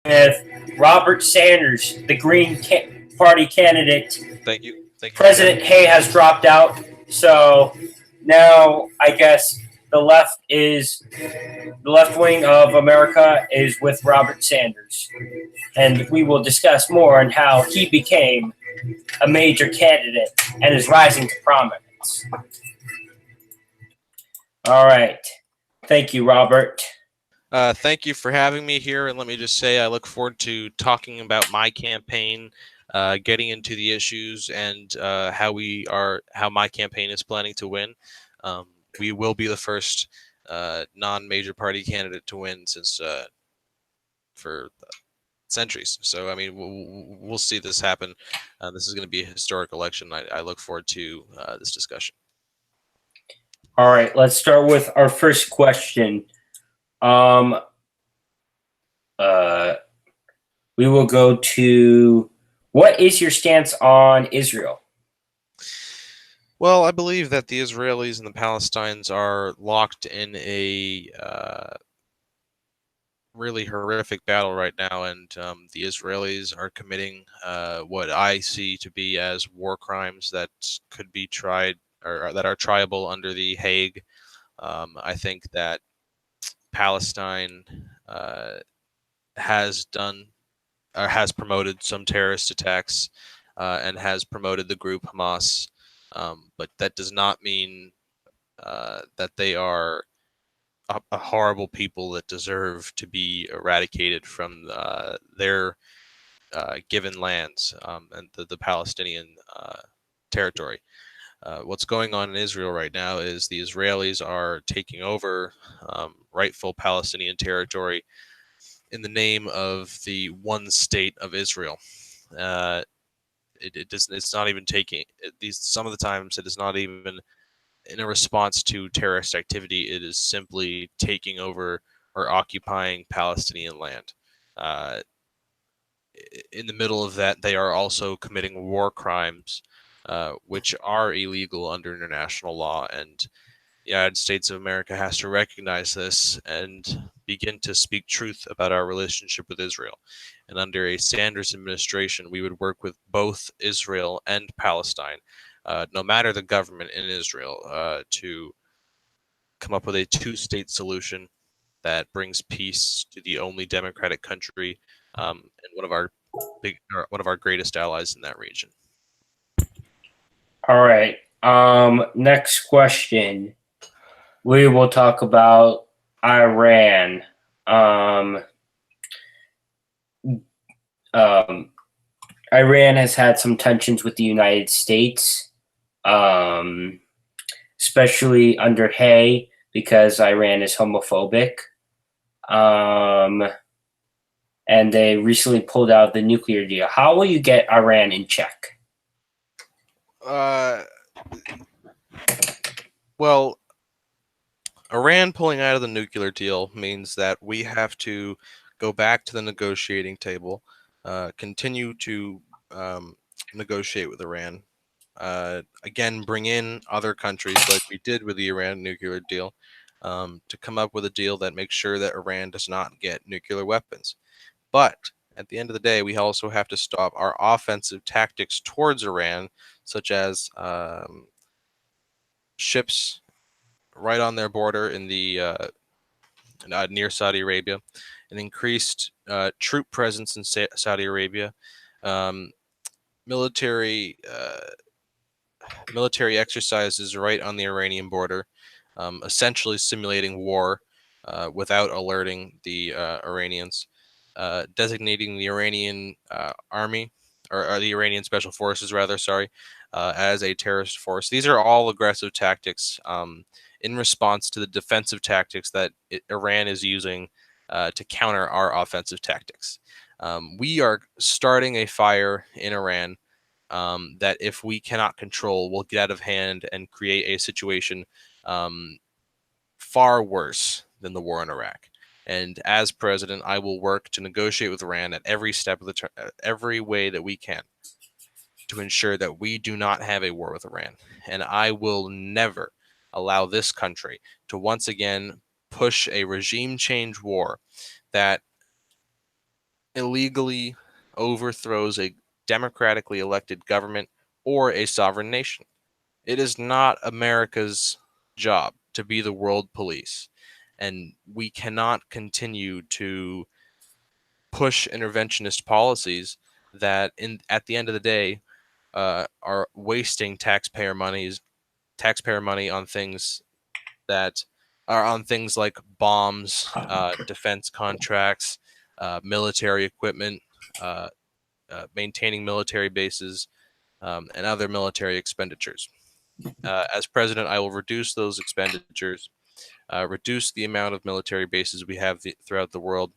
with Robert Sanders, the Party candidate. Thank you. Thank you for having President me. Hay has dropped out, so now I guess the left is the left wing of America is with Robert Sanders, and we will discuss more on how he became a major candidate and is rising to prominence. All right, thank you, Robert. Thank you for having me here, and let me just say I look forward to talking about my campaign, getting into the issues, and how my campaign is planning to win. We will be the first non-major party candidate to win since for centuries. So I mean, we'll see this happen. This is going to be a historic election. I look forward to this discussion. All right, let's start with our first question. Um, uh, we will go to what is your stance on Israel? Well, I believe that the Israelis and the Palestinians are locked in a really horrific battle right now, and the Israelis are committing what I see to be as war crimes that could be tried or that are triable under the Hague. I think that Palestine has done or has promoted some terrorist attacks and has promoted the group Hamas, but that does not mean that they are a horrible people that deserve to be eradicated from their given lands and the Palestinian territory. What's going on in Israel right now is the Israelis are taking over rightful Palestinian territory in the name of the one state of Israel. Uh, it does. It's not even taking these. Some of the times, it is not even in a response to terrorist activity. It is simply taking over or occupying Palestinian land. Uh, in the middle of that, they are also committing war crimes, which are illegal under international law. And the United States of America has to recognize this and begin to speak truth about our relationship with Israel. And under a Sanders administration, we would work with both Israel and Palestine, no matter the government in Israel, to come up with a two-state solution that brings peace to the only democratic country and one of our greatest allies in that region. All right. Next question. We will talk about Iran. Um, um, Iran has had some tensions with the United States, um, especially under Hay because Iran is homophobic. Um, and they recently pulled out the nuclear deal. How will you get Iran in check? Uh, well, Iran pulling out of the nuclear deal means that we have to go back to the negotiating table, continue to negotiate with Iran, again, bring in other countries like we did with the Iran nuclear deal to come up with a deal that makes sure that Iran does not get nuclear weapons. But at the end of the day, we also have to stop our offensive tactics towards Iran, such as ships right on their border in the near Saudi Arabia, an increased troop presence in Saudi Arabia, um, military military exercises right on the Iranian border, essentially simulating war without alerting the Iranians, designating the Iranian army or the Iranian special forces, rather, sorry, as a terrorist force. These are all aggressive tactics in response to the defensive tactics that Iran is using to counter our offensive tactics. We are starting a fire in Iran that, if we cannot control, will get out of hand and create a situation far worse than the war in Iraq. And as president, I will work to negotiate with Iran at every step of the every way that we can to ensure that we do not have a war with Iran. And I will never allow this country to once again push a regime change war that illegally overthrows a democratically elected government or a sovereign nation. It is not America's job to be the world police, and we cannot continue to push interventionist policies that, at the end of the day, are wasting taxpayer money on things that are on things like bombs, defense contracts, military equipment, uh, maintaining military bases, and other military expenditures. As president, I will reduce those expenditures, reduce the amount of military bases we have throughout the world,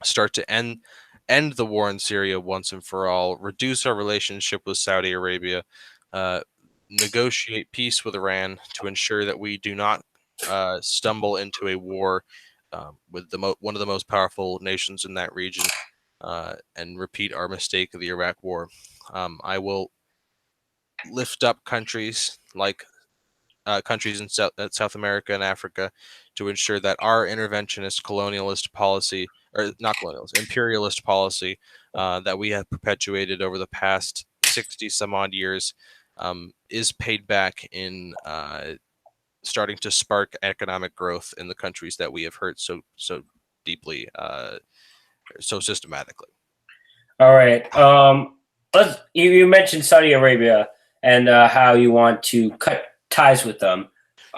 start to end the war in Syria once and for all, reduce our relationship with Saudi Arabia, uh, negotiate peace with Iran to ensure that we do not stumble into a war with one of the most powerful nations in that region, and repeat our mistake of the Iraq War. I will lift up countries like countries in South America and Africa to ensure that our interventionist colonialist policy, or not colonialist, imperialist policy that we have perpetuated over the past 60 some odd years is paid back in starting to spark economic growth in the countries that we have hurt so deeply, so systematically. All right. You mentioned Saudi Arabia and how you want to cut ties with them.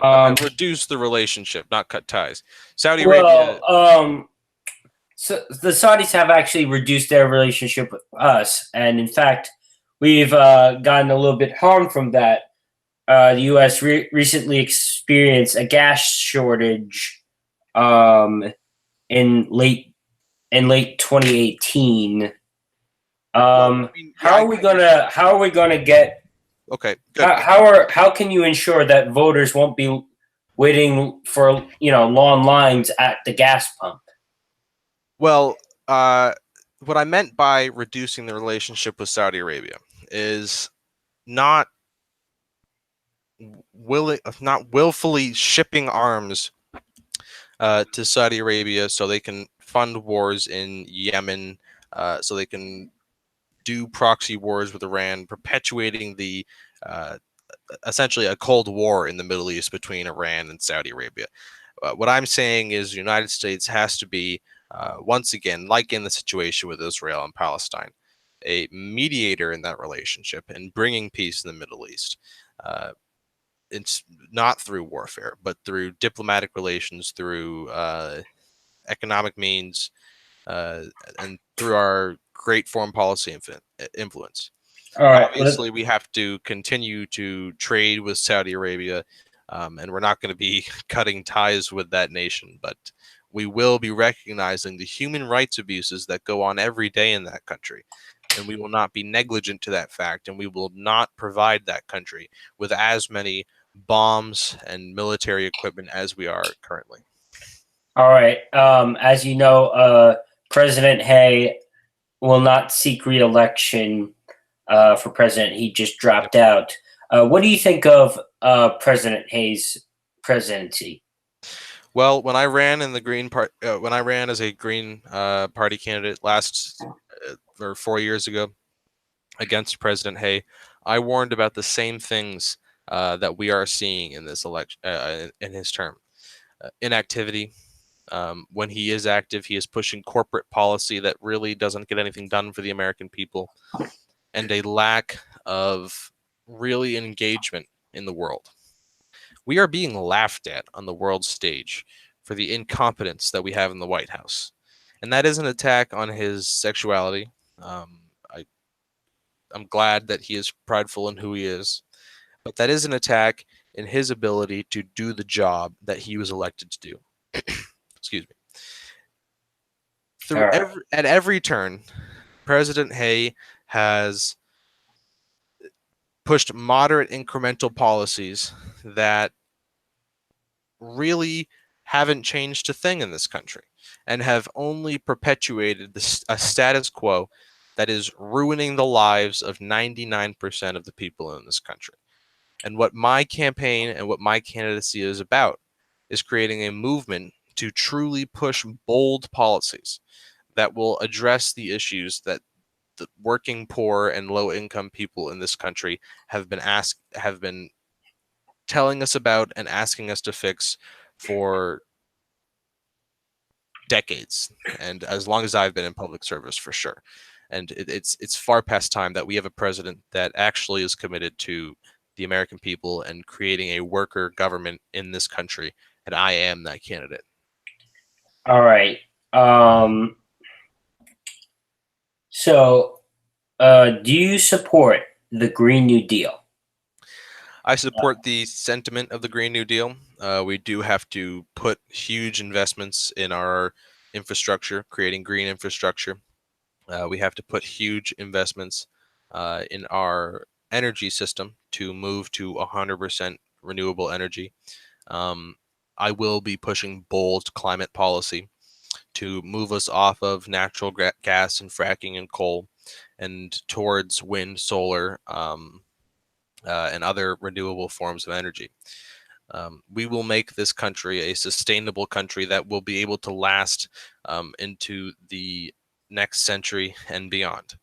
And reduce the relationship, not cut ties. Saudi Arabia. Well, so the Saudis have actually reduced their relationship with us, and in fact, we've gotten a little bit harmed from that. The U.S. Recently experienced a gas shortage um, in late 2018. I mean, yeah, How are we gonna get? Okay, good. How can you ensure that voters won't be waiting for long lines at the gas pump? Well, what I meant by reducing the relationship with Saudi Arabia is not not willfully shipping arms to Saudi Arabia so they can fund wars in Yemen, so they can do proxy wars with Iran, perpetuating the essentially a Cold War in the Middle East between Iran and Saudi Arabia. What I'm saying is the United States has to be, once again, like in the situation with Israel and Palestine, a mediator in that relationship and bringing peace in the Middle East. It's not through warfare, but through diplomatic relations, through economic means, and through our great foreign policy influence. All right. Obviously, we have to continue to trade with Saudi Arabia, and we're not going to be cutting ties with that nation, but we will be recognizing the human rights abuses that go on every day in that country. And we will not be negligent to that fact, and we will not provide that country with as many bombs and military equipment as we are currently. All right. As you know, President Hay will not seek re-election for president. He just dropped out. What do you think of President Hay's presidency? Well, when I ran in the Green Party, when I ran as a Green Party candidate last or 4 years ago against President Hay, I warned about the same things that we are seeing in this election, in his term. Inactivity. When he is active, he is pushing corporate policy that really doesn't get anything done for the American people, and a lack of really engagement in the world. We are being laughed at on the world stage for the incompetence that we have in the White House. And that is an attack on his sexuality. I'm glad that he is prideful in who he is, but that is an attack in his ability to do the job that he was elected to do. Excuse me. At every turn, President Hay has pushed moderate incremental policies that really haven't changed a thing in this country and have only perpetuated a status quo that is ruining the lives of 99% of the people in this country. And what my campaign and what my candidacy is about is creating a movement to truly push bold policies that will address the issues that the working poor and low income people in this country have been telling us about and asking us to fix for decades, and as long as I've been in public service, for sure. And it's far past time that we have a president that actually is committed to the American people and creating a worker government in this country. And I am that candidate. All right. Um, so, do you support the Green New Deal? I support the sentiment of the Green New Deal. We do have to put huge investments in our infrastructure, creating green infrastructure. We have to put huge investments in our energy system to move to 100% renewable energy. Um, I will be pushing bold climate policy to move us off of natural gas and fracking and coal and towards wind, solar, and other renewable forms of energy. We will make this country a sustainable country that will be able to last into the next century and beyond.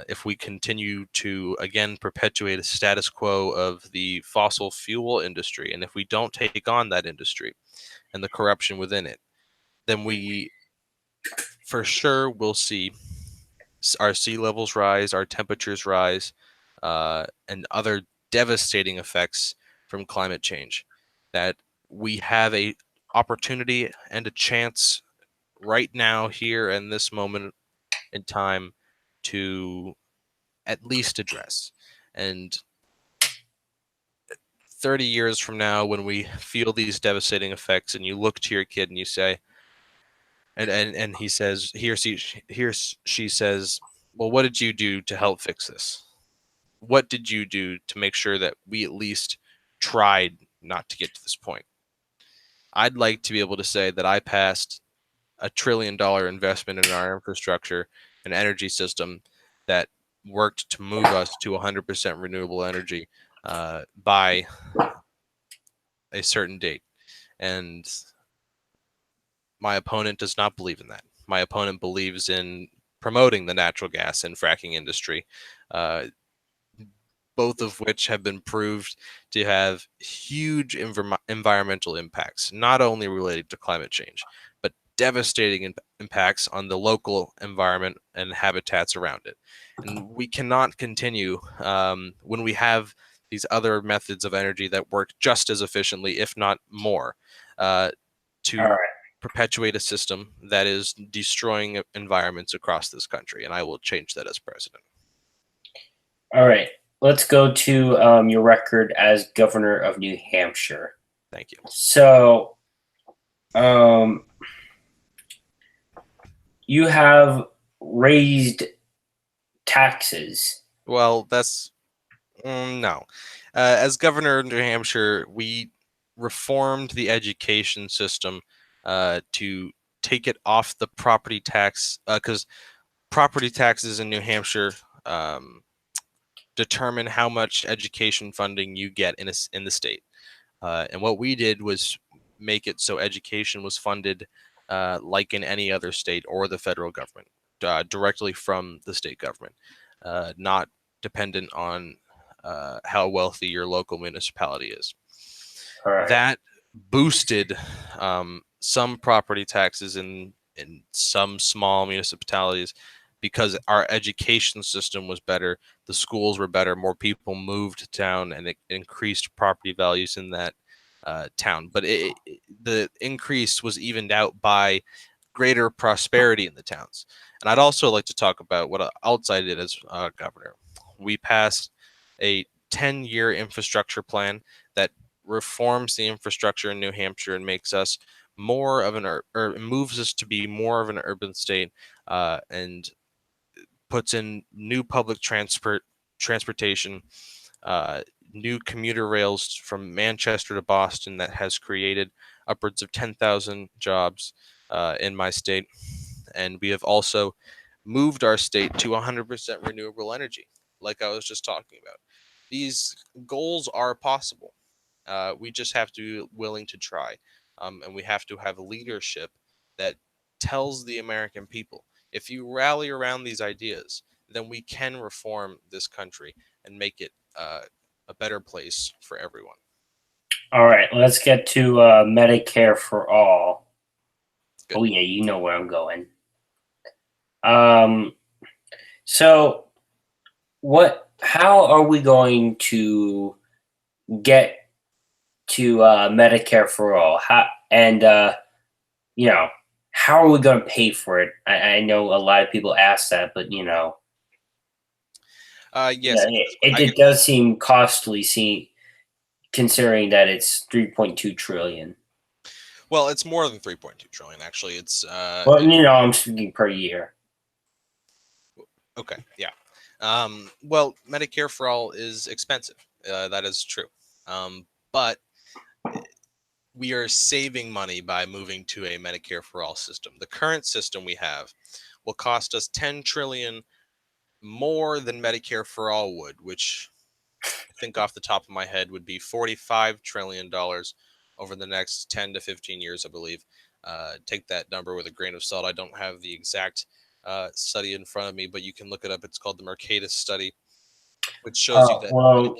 If we continue to, again, perpetuate a status quo of the fossil fuel industry, and if we don't take on that industry and the corruption within it, then we for sure will see our sea levels rise, our temperatures rise, and other devastating effects from climate change. That we have a opportunity and a chance right now, here in this moment in time, to at least address. And 30 years from now, when we feel these devastating effects, and you look to your kid and you say, and he says, she says, well, what did you do to help fix this? What did you do to make sure that we at least tried not to get to this point? I'd like to be able to say that I passed $1 trillion investment in our infrastructure and energy system that worked to move us to 100% renewable energy by a certain date. And my opponent does not believe in that. My opponent believes in promoting the natural gas and fracking industry, uh, both of which have been proved to have huge environmental impacts, not only related to climate change, but devastating impacts on the local environment and habitats around it. And we cannot continue when we have these other methods of energy that work just as efficiently, if not more, uh, All to right. perpetuate a system that is destroying environments across this country. And I will change that as president. All right. Let's go to your record as governor of New Hampshire. Thank you. So, um, you have raised taxes. Well, that's no. As governor of New Hampshire, we reformed the education system to take it off the property tax, because property taxes in New Hampshire um, determine how much education funding you get in the state. And what we did was make it so education was funded like in any other state or the federal government, directly from the state government, not dependent on how wealthy your local municipality is. All right. That boosted some property taxes in some small municipalities because our education system was better, the schools were better, more people moved to town, and it increased property values in that town. But the increase was evened out by greater prosperity in the towns. And I'd also like to talk about what else I did as governor. We passed a 10-year infrastructure plan that reforms the infrastructure in New Hampshire and makes us more of an or moves us to be more of an urban state, and puts in new public transportation, uh, new commuter rails from Manchester to Boston that has created upwards of 10,000 jobs in my state. And we have also moved our state to 100% renewable energy, like I was just talking about. These goals are possible. We just have to be willing to try. And we have to have leadership that tells the American people, if you rally around these ideas, then we can reform this country and make it a better place for everyone. All right, let's get to Medicare for all. Good. Oh yeah, you know where I'm going. Um, so what? How are we going to get to Medicare for all? How and you know how are we going to pay for it? I know a lot of people ask that, but Yes, it does seem costly. Considering that it's 3.2 trillion. well, it's more than 3.2 trillion. Actually, it's Well, I'm speaking per year. okay. Yeah. Well, Medicare for all is expensive. That is true. But we are saving money by moving to a Medicare for all system. The current system we have will cost us 10 trillion more than Medicare for all would, which I think off the top of my head would be $45 trillion over the next 10 to 15 years, I believe. Take that number with a grain of salt. I don't have the exact study in front of me, but you can look it up. It's called the Mercatus study, which shows you that Well,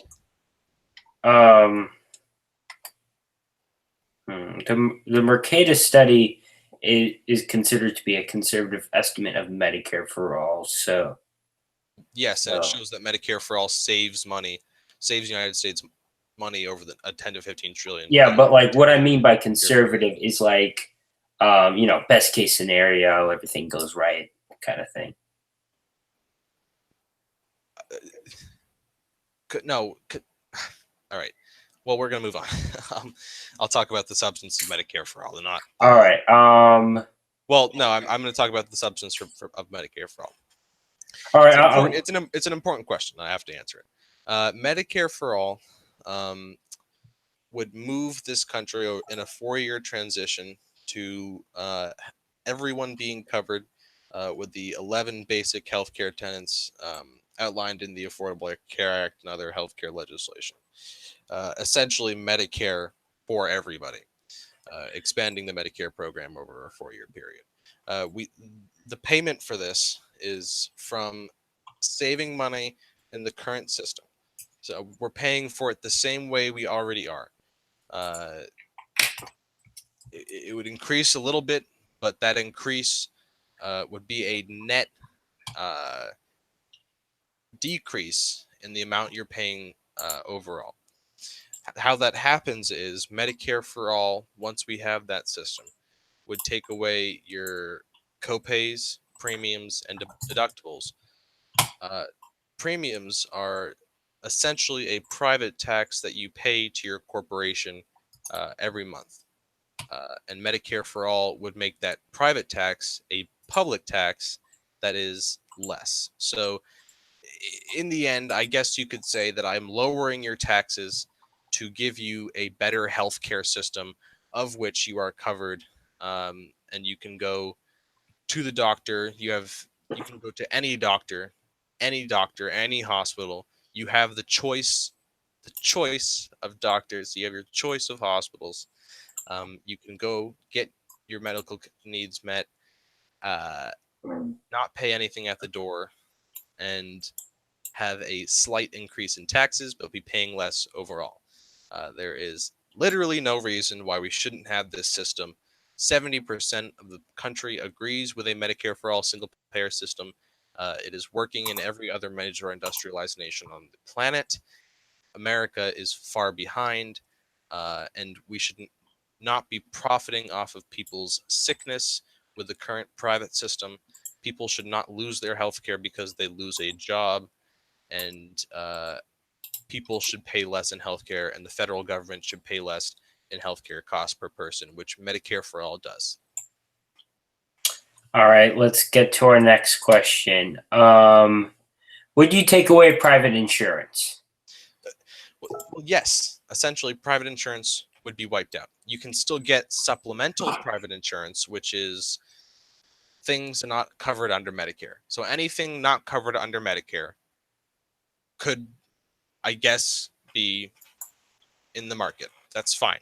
the Mercatus study is considered to be a conservative estimate of Medicare for all. yes, and it shows that Medicare for all saves money, saves the United States money over a 10 to 15 trillion. Yeah, but like what I mean by conservative is like, best case scenario, everything goes right, kind of thing. No. All right. Well, we're gonna move on. I'll talk about the substance of Medicare for all, and not. All right. Well, no, I'm going to talk about the substance of Medicare for all. All right. It's an important question. I have to answer it. Medicare for all would move this country in a 4-year transition to everyone being covered with the 11 basic healthcare tenets outlined in the Affordable Care Act and other healthcare legislation. Essentially, Medicare for everybody, expanding the Medicare program over a 4-year period. The payment for this is from saving money in the current system. So we're paying for it the same way we already are. It would increase a little bit, but that increase would be a net decrease in the amount you're paying overall. How that happens is Medicare for all, once we have that system, would take away your copays, premiums, and deductibles. Premiums are essentially a private tax that you pay to your corporation every month. And Medicare for all would make that private tax a public tax that is less. So, in the end, I guess you could say that I'm lowering your taxes to give you a better healthcare system of which you are covered, and you can go to the doctor. You can go to any doctor, any hospital. You have the choice of doctors. You have your choice of hospitals. You can go get your medical needs met, not pay anything at the door, and have a slight increase in taxes, but be paying less overall. There is literally no reason why we shouldn't have this system. 70% of the country agrees with a Medicare for all single payer system. It is working in every other major industrialized nation on the planet. America is far behind, and we should not be profiting off of people's sickness with the current private system. People should not lose their health care because they lose a job, and people should pay less in healthcare, and the federal government should pay less in healthcare costs per person, which Medicare for all does. All right, let's get to our next question. Would you take away private insurance? Well, yes. Essentially, private insurance would be wiped out. You can still get supplemental private insurance, which is things not covered under Medicare. So anything not covered under Medicare could, I guess, be in the market. That's fine.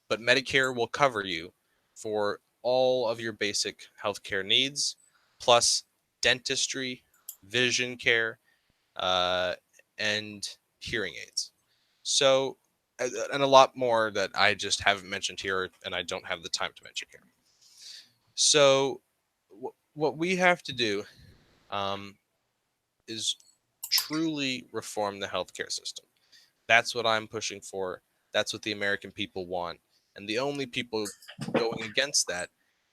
But Medicare will cover you for all of your basic healthcare needs, plus dentistry, vision care, and hearing aids. So, and a lot more that I just haven't mentioned here, and I don't have the time to mention here. So, what we have to do um, is truly reform the healthcare system. That's what I'm pushing for. That's what the American people want. And the only people going against that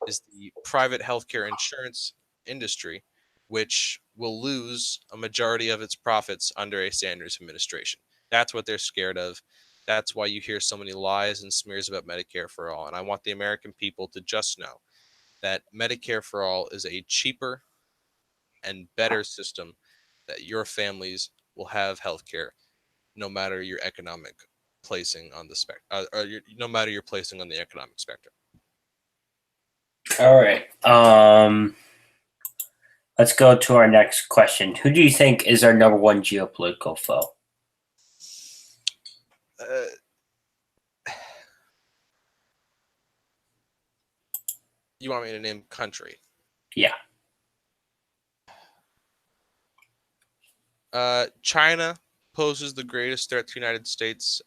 is the private healthcare insurance industry, which will lose a majority of its profits under a Sanders administration. That's what they're scared of. That's why you hear so many lies and smears about Medicare for all. And I want the American people to just know that Medicare for all is a cheaper and better system that your families will have healthcare no matter your economic placing on the no matter your placing on the economic spectrum. All right. Let's go to our next question. Who do you think is our number one geopolitical foe? You want me to name country? Yeah. China poses the greatest threat to the United States,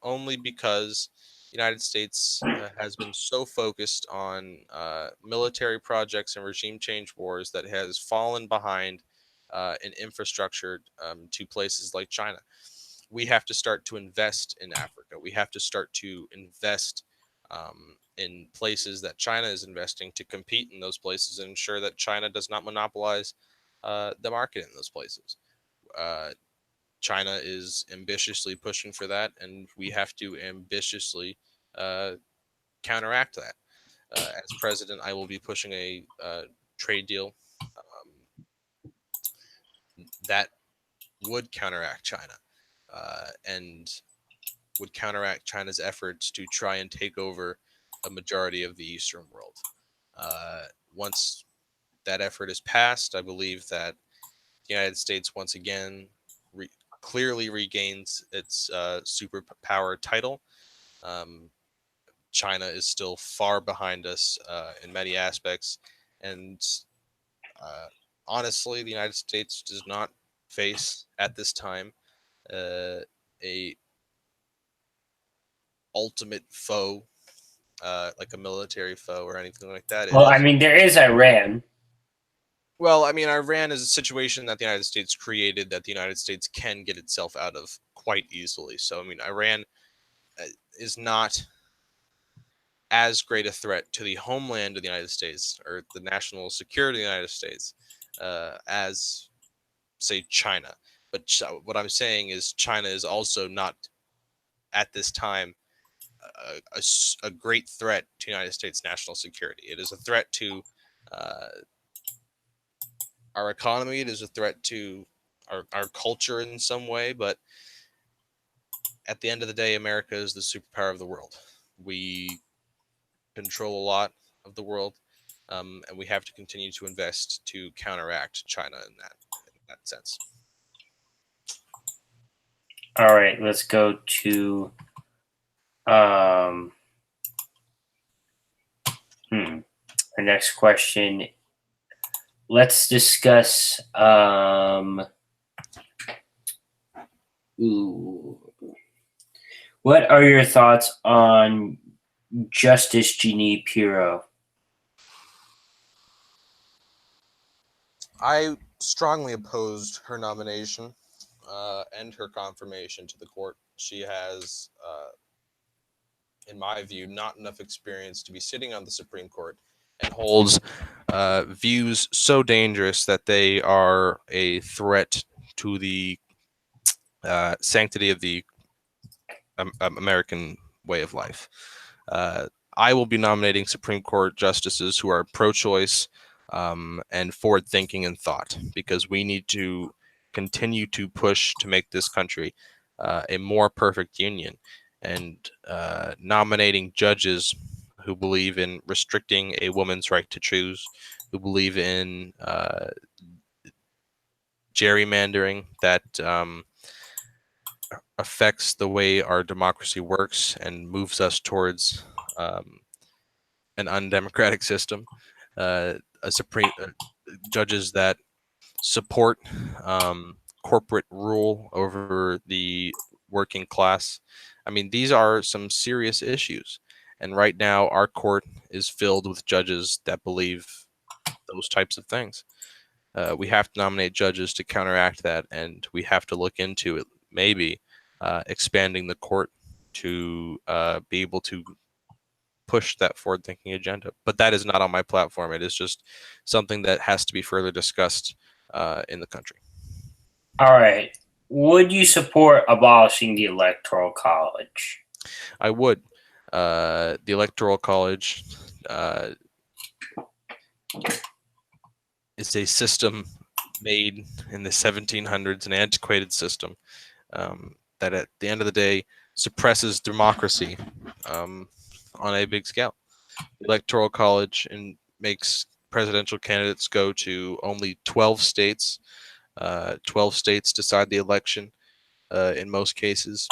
only because the United States has been so focused on military projects and regime change wars that has fallen behind in infrastructure to places like China. We have to start to invest in Africa. We have to start to invest in places that China is investing to compete in those places and ensure that China does not monopolize the market in those places. China is ambitiously pushing for that, and we have to ambitiously counteract that. As president, I will be pushing a trade deal that would counteract China and would counteract China's efforts to try and take over a majority of the Eastern world. Once that effort is passed, I believe that the United States once again clearly regains its superpower title. China is still far behind us in many aspects, and honestly, the United States does not face at this time a ultimate foe, like a military foe or anything like that. Well, I mean, there is Iran. Well, I mean, Iran is a situation that the United States created that the United States can get itself out of quite easily. So, I mean, Iran is not as great a threat to the homeland of the United States or the national security of the United States as, say, China. But what I'm saying is China is also not at this time a great threat to the United States national security. It is a threat to our economy. It is a threat to our culture in some way. But at the end of the day, America is the superpower of the world. We control a lot of the world, and we have to continue to invest to counteract China in that sense. All right, let's go to our next question. Let's discuss what are your thoughts on Justice Jeannie Pirro? I strongly opposed her nomination and her confirmation to the court. She has, in my view, not enough experience to be sitting on the Supreme Court and holds views so dangerous that they are a threat to the sanctity of the American way of life. I will be nominating Supreme Court justices who are pro-choice and forward-thinking in thought, because we need to continue to push to make this country a more perfect union. And nominating judges who believe in restricting a woman's right to choose, who believe in gerrymandering that affects the way our democracy works and moves us towards an undemocratic system, a supreme judges that support corporate rule over the working class. I mean, these are some serious issues. And right now, our court is filled with judges that believe those types of things. We have to nominate judges to counteract that, and we have to look into it, maybe expanding the court to be able to push that forward thinking agenda. But that is not on my platform. It is just something that has to be further discussed in the country. All right. Would you support abolishing the Electoral College? I would. The Electoral College is a system made in the 1700s, an antiquated system that at the end of the day suppresses democracy on a big scale. The Electoral College makes presidential candidates go to only 12 states. 12 states decide the election in most cases,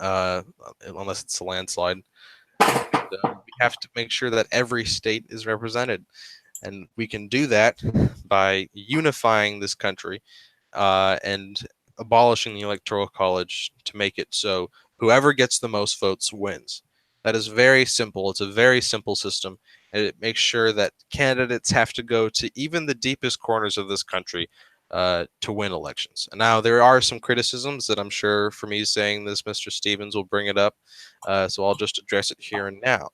unless it's a landslide. We have to make sure that every state is represented. And we can do that by unifying this country and abolishing the Electoral College to make it so whoever gets the most votes wins. That is very simple. It's a very simple system. And it makes sure that candidates have to go to even the deepest corners of this country to win elections. And now, there are some criticisms that I'm sure for me saying this, Mr. Stevens will bring it up. So I'll just address it here and now.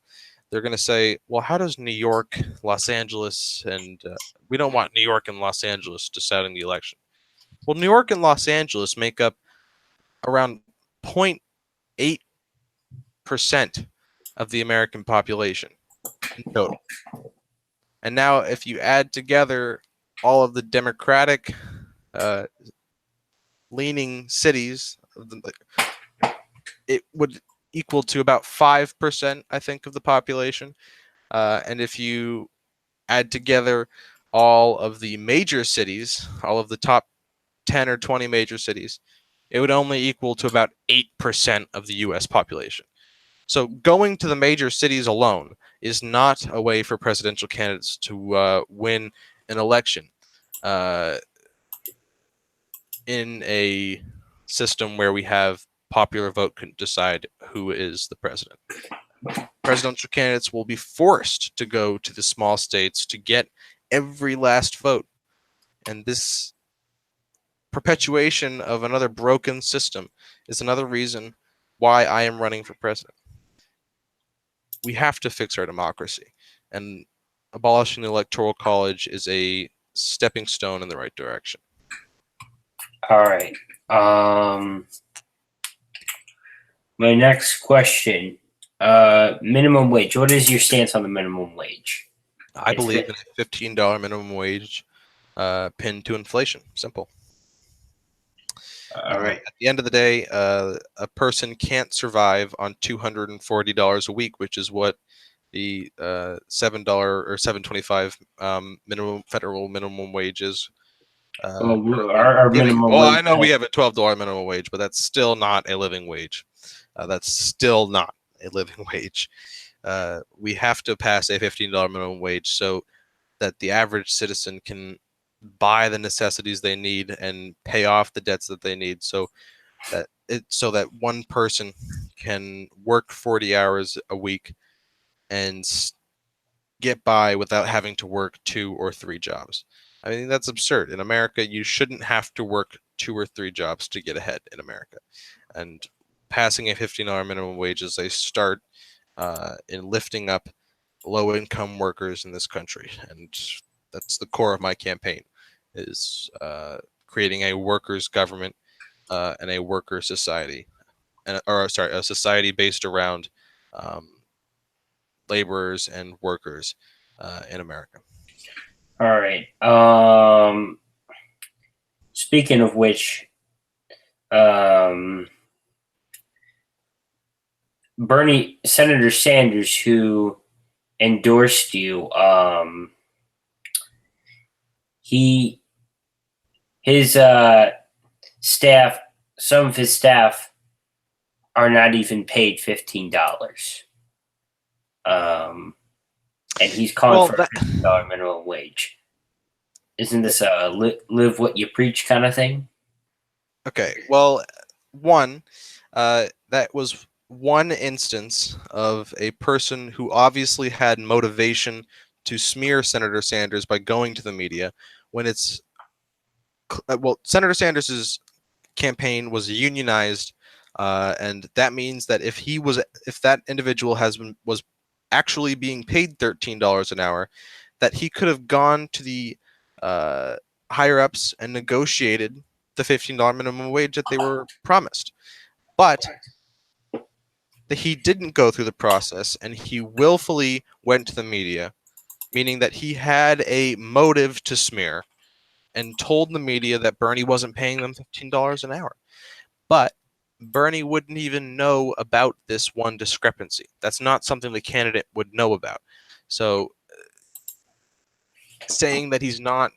They're going to say, well, how does New York, Los Angeles, and we don't want New York and Los Angeles deciding the election. Well, New York and Los Angeles make up around 0.8% of the American population in total. And now if you add together all of the Democratic leaning cities, it would equal to about 5%, I think, of the population. And if you add together all of the major cities, all of the top 10 or 20 major cities, it would only equal to about 8% of the US population. So going to the major cities alone is not a way for presidential candidates to win an election in a system where we have popular vote can decide who is the president. Presidential candidates will be forced to go to the small states to get every last vote. And this perpetuation of another broken system is another reason why I am running for president. We have to fix our democracy, and abolishing the Electoral College is a stepping stone in the right direction. All right. My next question, minimum wage. What is your stance on the minimum wage? I believe in a $15 minimum wage pinned to inflation. Simple. All right. At the end of the day, a person can't survive on $240 a week, which is what the $7 or $7.25 minimum federal minimum wage is. Our minimum well, wage. I know we have a $12 minimum wage, but that's still not a living wage. That's still not a living wage. We have to pass a $15 minimum wage so that the average citizen can buy the necessities they need and pay off the debts that they need, so that one person can work 40 hours a week and get by without having to work 2 or 3 jobs. I mean, that's absurd. In America, you shouldn't have to work 2 or 3 jobs to get ahead in America. And passing a $15 minimum wage is a start in lifting up low-income workers in this country. And that's the core of my campaign, is creating a workers' government and a worker society, a society based around laborers and workers in America. All right. Speaking of which, Senator Sanders, who endorsed you, his staff, some of his staff are not even paid $15. and he's calling Well, for a $50 minimum wage. Isn't this a live what you preach kind of thing? okay. Well, one, that was one instance of a person who obviously had motivation to smear Senator Sanders by going to the media when it's well, Senator Sanders's campaign was unionized, and that means that if that individual was actually being paid $13 an hour, that he could have gone to the uh, higher ups and negotiated the $15 minimum wage that they were promised. But he didn't go through the process, and he willfully went to the media, meaning that he had a motive to smear and told the media that Bernie wasn't paying them $15 an hour. But Bernie wouldn't even know about this one discrepancy. That's not something the candidate would know about. So saying that he's not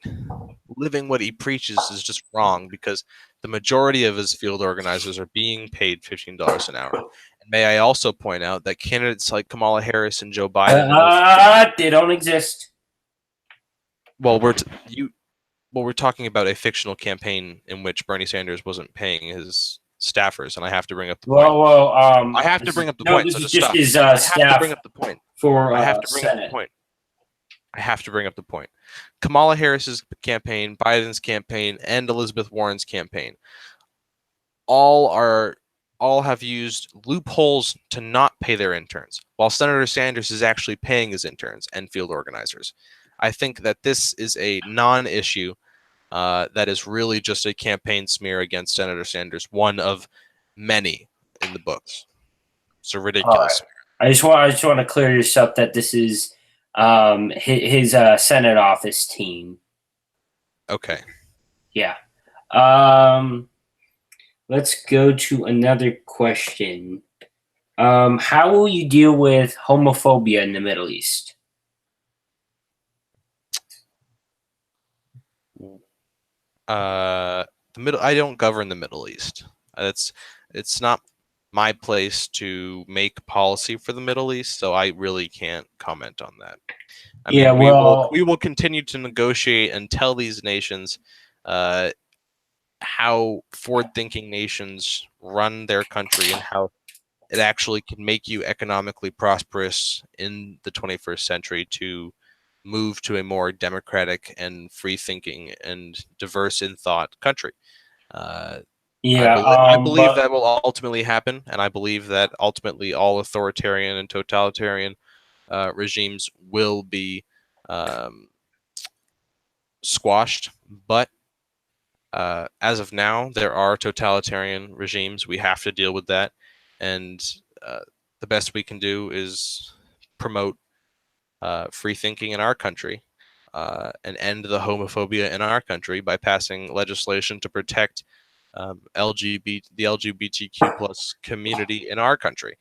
living what he preaches is just wrong, because the majority of his field organizers are being paid $15 an hour. And may I also point out that candidates like Kamala Harris and Joe Biden, They don't exist. well, we're talking about a fictional campaign in which Bernie Sanders wasn't paying his staffers, and I have to bring up the point. I have to bring up the point. This So is just just stop. his I have to staff bring up the point. for I have to bring up the Senate. point. I have to bring up the point. Kamala Harris's campaign, Biden's campaign, and Elizabeth Warren's campaign all have used loopholes to not pay their interns, while Senator Sanders is actually paying his interns and field organizers. I think that this is a non-issue that is really just a campaign smear against Senator Sanders, one of many in the books. It's a ridiculous smear. I just want to clear this up that this is his Senate office team. Okay. Yeah. Let's go to another question. How will you deal with homophobia in the Middle East? I don't govern the Middle East. It's not my place to make policy for the Middle East, so I really can't comment on that. I mean, we will continue to negotiate and tell these nations how forward-thinking nations run their country and how it actually can make you economically prosperous in the 21st century to move to a more democratic and free-thinking and diverse in thought country. I believe that will ultimately happen, and I believe that ultimately all authoritarian and totalitarian regimes will be squashed. But as of now, there are totalitarian regimes. We have to deal with that, and the best we can do is promote free thinking in our country and end the homophobia in our country by passing legislation to protect the LGBTQ plus community in our country.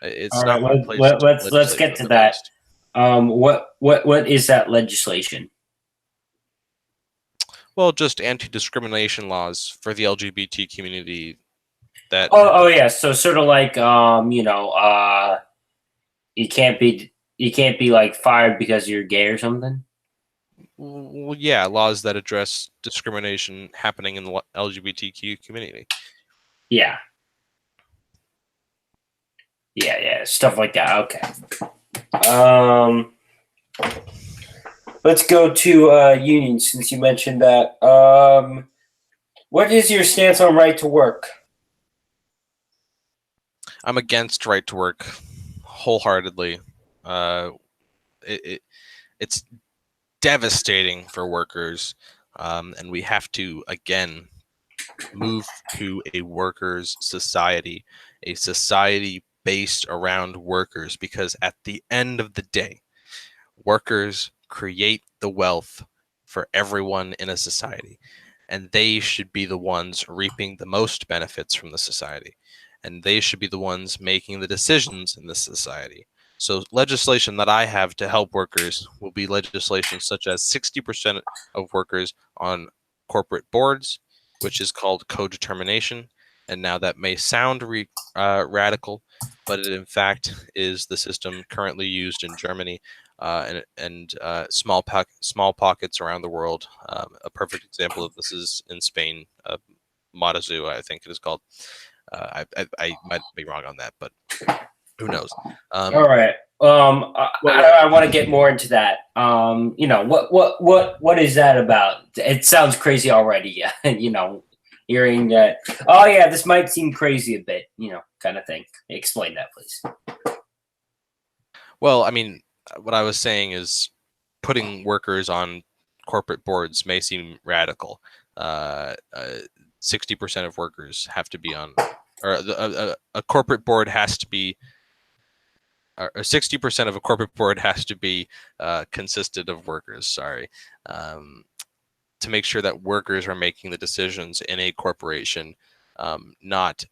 It's not my place. Let's get to that. What is that legislation? Well, just anti-discrimination laws for the LGBT community. That yeah, so sort of like you can't be like fired because you're gay or something. Well, yeah, laws that address discrimination happening in the LGBTQ community. Yeah, stuff like that. Okay. Let's go to unions, since you mentioned that. What is your stance on right to work? I'm against right to work wholeheartedly. It's devastating for workers, and we have to again move to a workers' society, a society based around workers, because at the end of the day, workers create the wealth for everyone in a society, and they should be the ones reaping the most benefits from the society, and they should be the ones making the decisions in this society. So legislation that I have to help workers will be legislation such as 60% of workers on corporate boards, which is called co-determination. And now that may sound radical, but it in fact is the system currently used in Germany. and small pockets around the world. A perfect example of this is in Spain, Matazu, I think it is called. I might be wrong on that, but who knows? All right. I want to get more into that. What is that about? It sounds crazy already. Hearing that. Oh yeah, this might seem crazy a bit. Kind of thing. Explain that, please. Well, I mean, what I was saying is putting workers on corporate boards may seem radical. 60% of workers have to be on, or a corporate board has to be, or 60% of a corporate board has to be consisted of workers. Sorry, to make sure that workers are making the decisions in a corporation, not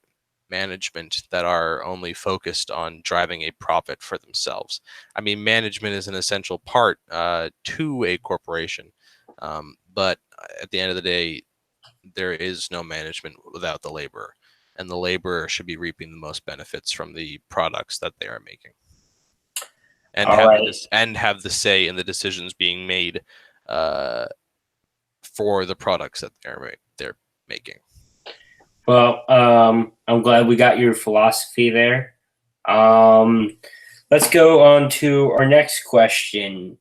management that are only focused on driving a profit for themselves. I mean, management is an essential part to a corporation, but at the end of the day, there is no management without the laborer, and the laborer should be reaping the most benefits from the products that they are making, and have the say in the decisions being made for the products that they're making. Well, I'm glad we got your philosophy there. Let's go on to our next question.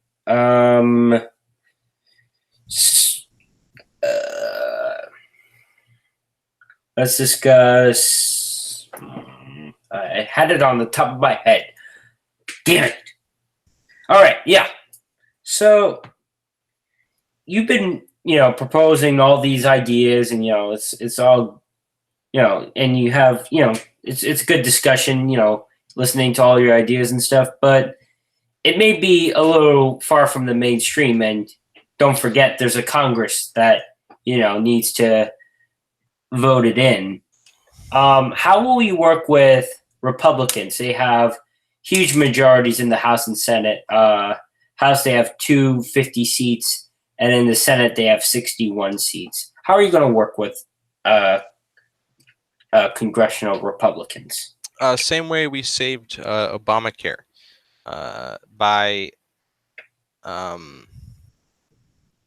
Let's discuss. I had it on the top of my head. Damn it. All right, yeah. So you've been, proposing all these ideas, and it's all, and you have, it's good discussion, listening to all your ideas and stuff, but it may be a little far from the mainstream. And don't forget, there's a Congress that needs to vote it in. How will you work with Republicans? They have huge majorities in the House and Senate. House, they have 250 seats, and in the Senate, they have 61 seats. How are you going to work with congressional Republicans? Same way we saved Obamacare, by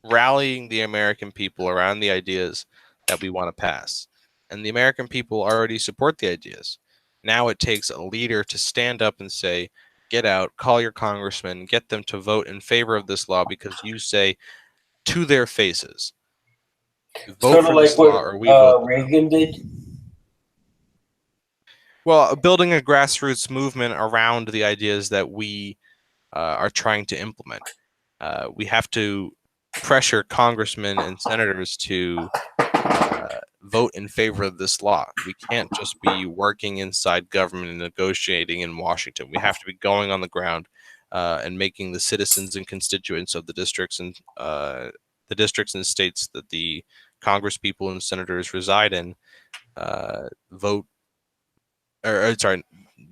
rallying the American people around the ideas that we want to pass. And the American people already support the ideas. Now it takes a leader to stand up and say, get out, call your congressman, get them to vote in favor of this law, because you say to their faces, vote for this law or we vote. Reagan did. Well, building a grassroots movement around the ideas that we are trying to implement. We have to pressure congressmen and senators to vote in favor of this law. We can't just be working inside government and negotiating in Washington. We have to be going on the ground and making the citizens and constituents of the districts and states that the Congress people and senators reside in vote,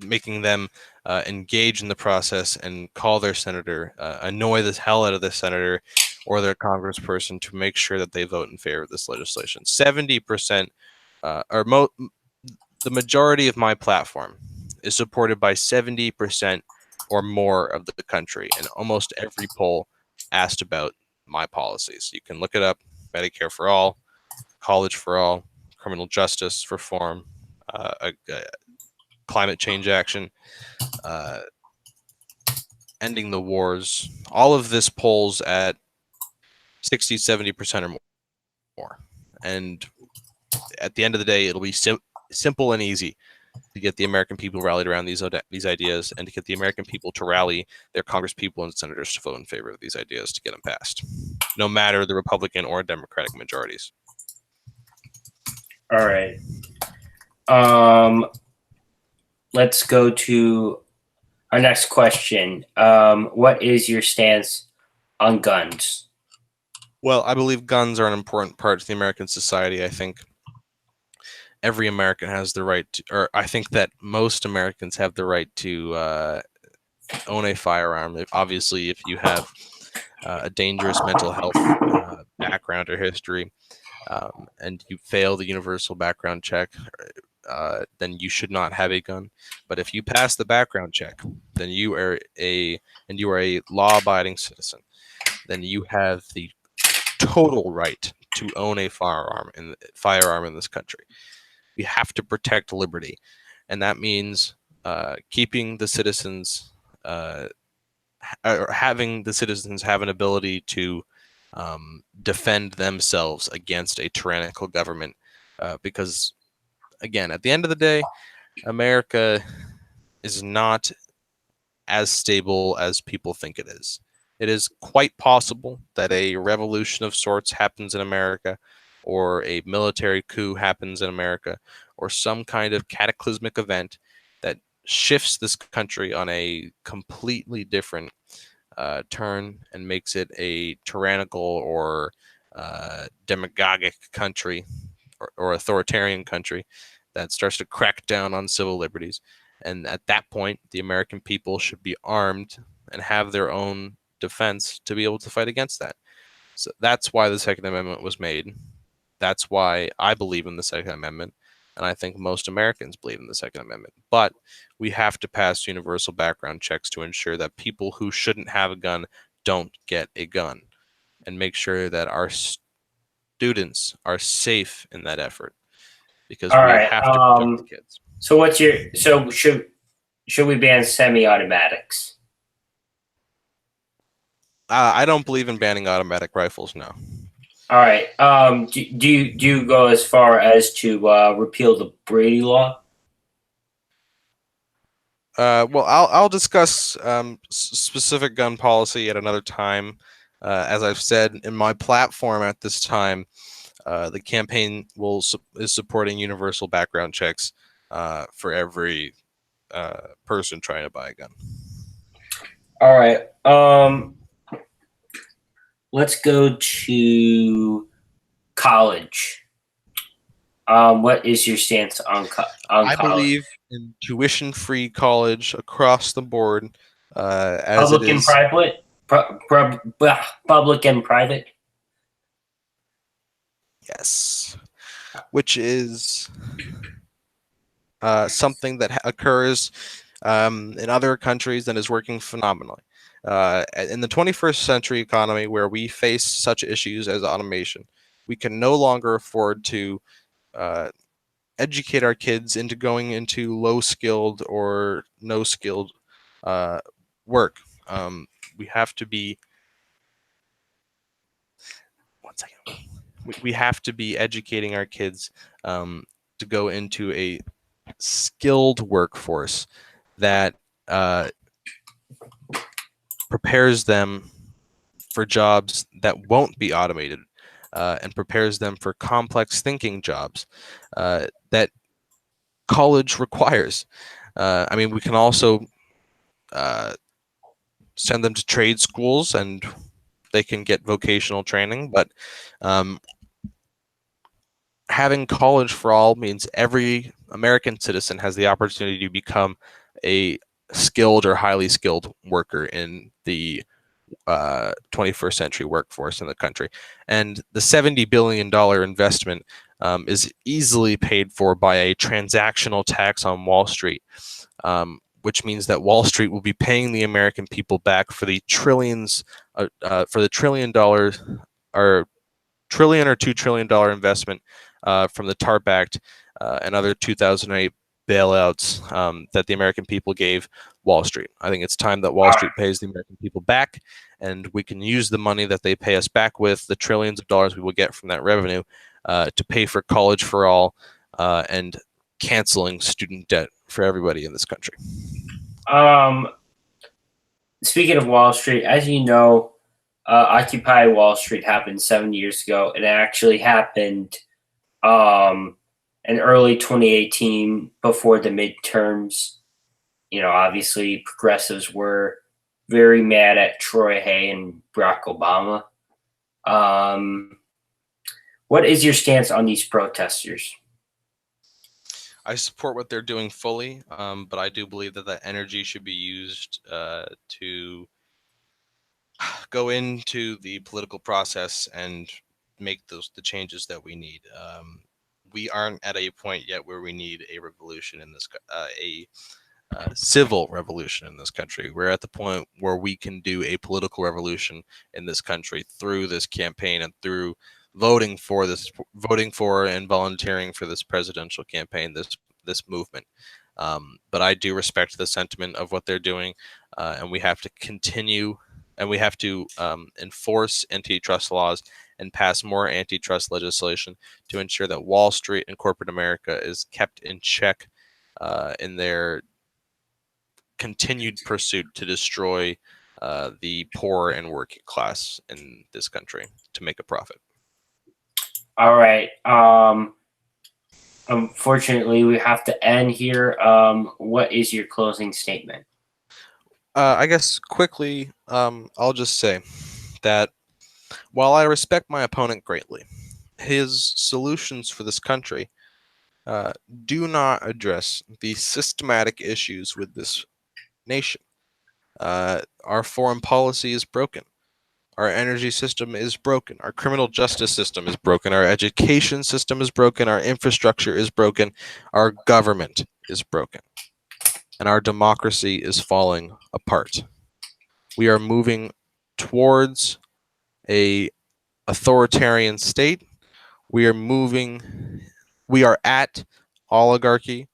making them engage in the process and call their senator, annoy the hell out of the senator or their congressperson to make sure that they vote in favor of this legislation. 70%, the majority of my platform is supported by 70% or more of the country, and almost every poll asked about my policies. You can look it up: Medicare for all, college for all, criminal justice reform, climate change action, ending the wars. All of this polls at 60-70% or more. And at the end of the day, it'll be simple and easy to get the American people rallied around these ideas, and to get the American people to rally their Congress people and senators to vote in favor of these ideas to get them passed, no matter the Republican or Democratic majorities. All right. Let's go to our next question. What is your stance on guns? Well, I believe guns are an important part of the American society. I think every American has the right to, or I think that most Americans have the right to own a firearm. Obviously, if you have a dangerous mental health background or history, and you fail the universal background check, then you should not have a gun. But if you pass the background check, then you are a law-abiding citizen. Then you have the total right to own a firearm in this country. We have to protect liberty, and that means keeping the citizens, or having the citizens have an ability to defend themselves against a tyrannical government. Because, again, at the end of the day, America is not as stable as people think it is. It is quite possible that a revolution of sorts happens in America, or a military coup happens in America, or some kind of cataclysmic event that shifts this country on a completely different turn and makes it a tyrannical or demagogic country, or authoritarian country that starts to crack down on civil liberties. And at that point, the American people should be armed and have their own defense to be able to fight against that. So that's why the Second Amendment was made. That's why I believe in the Second Amendment. And I think most Americans believe in the Second Amendment. But we have to pass universal background checks to ensure that people who shouldn't have a gun don't get a gun, and make sure that our students are safe in that effort, because All we right. have to protect the kids. So what's your so should we ban semi-automatics? I don't believe in banning automatic rifles. No. All right. Do you go as far as to repeal the Brady Law? Well, I'll discuss specific gun policy at another time. As I've said in my platform at this time, the campaign is supporting universal background checks for every person trying to buy a gun. All right. Let's go to college. What is your stance on I college? believe in tuition-free college across the board, as Public it and is. private. Public and private. Yes, which is something that occurs in other countries and is working phenomenally. In the 21st century economy, where we face such issues as automation, we can no longer afford to educate our kids into going into low-skilled or no-skilled work. We have to be one second. We have to be educating our kids to go into a skilled workforce that prepares them for jobs that won't be automated, and prepares them for complex thinking jobs that college requires. I mean, we can also send them to trade schools and they can get vocational training, but having college for all means every American citizen has the opportunity to become a skilled or highly skilled worker in the 21st century workforce in the country. And the $70 billion investment is easily paid for by a transactional tax on Wall Street, which means that Wall Street will be paying the American people back for the trillions, for the $1 trillion or $2 trillion investment from the TARP Act and other 2008 bailouts that the American people gave Wall Street. I think it's time that Wall Street pays the American people back, and we can use the money that they pay us back with, the trillions of dollars we will get from that revenue, to pay for college for all and canceling student debt for everybody in this country. Speaking of Wall Street, as you know, Occupy Wall Street happened 7 years ago. It actually happened in early 2018 before the midterms. You know, obviously, progressives were very mad at Troy Hay and Barack Obama. What is your stance on these protesters? I support what they're doing fully, but I do believe that that energy should be used to go into the political process and make the changes that we need. we aren't at a point yet where we need a revolution in this civil revolution in this country. We're at the point where we can do a political revolution in this country through this campaign and through voting for and volunteering for this presidential campaign, this movement. But I do respect the sentiment of what they're doing, and we have to continue, and we have to enforce antitrust laws and pass more antitrust legislation to ensure that Wall Street and corporate America is kept in check in their continued pursuit to destroy the poor and working class in this country to make a profit. All right. Unfortunately, we have to end here. What is your closing statement? I guess quickly, I'll just say that while I respect my opponent greatly, his solutions for this country do not address the systematic issues with this nation. Our foreign policy is broken. Our energy system is broken. Our criminal justice system is broken. Our education system is broken. Our infrastructure is broken. Our government is broken. And our democracy is falling apart. We are moving towards a authoritarian state. We are at oligarchy.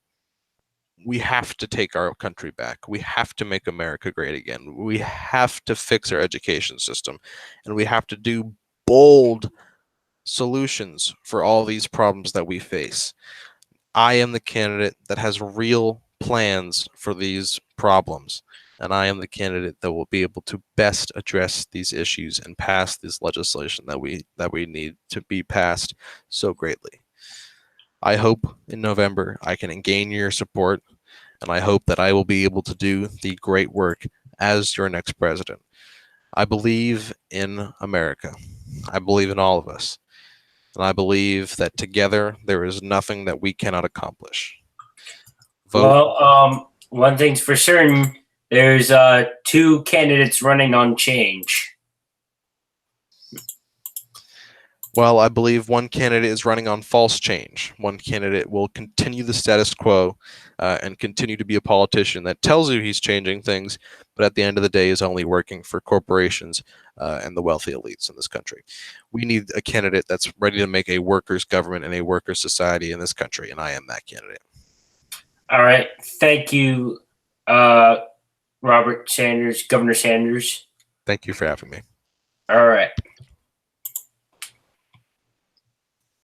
We have to take our country back. We have to make America great again. We have to fix our education system, and we have to do bold solutions for all these problems that we face. I am the candidate that has real plans for these problems, and I am the candidate that will be able to best address these issues and pass this legislation that we need to be passed so greatly. I hope in November I can gain your support, and I hope that I will be able to do the great work as your next president. I believe in America. I believe in all of us. And I believe that together there is nothing that we cannot accomplish. Vote. Well, one thing's for certain, there's two candidates running on change. Well, I believe one candidate is running on false change. One candidate will continue the status quo and continue to be a politician that tells you he's changing things, but at the end of the day is only working for corporations and the wealthy elites in this country. We need a candidate that's ready to make a workers' government and a workers' society in this country, and I am that candidate. All right. Thank you, Robert Sanders, Governor Sanders. Thank you for having me. All right.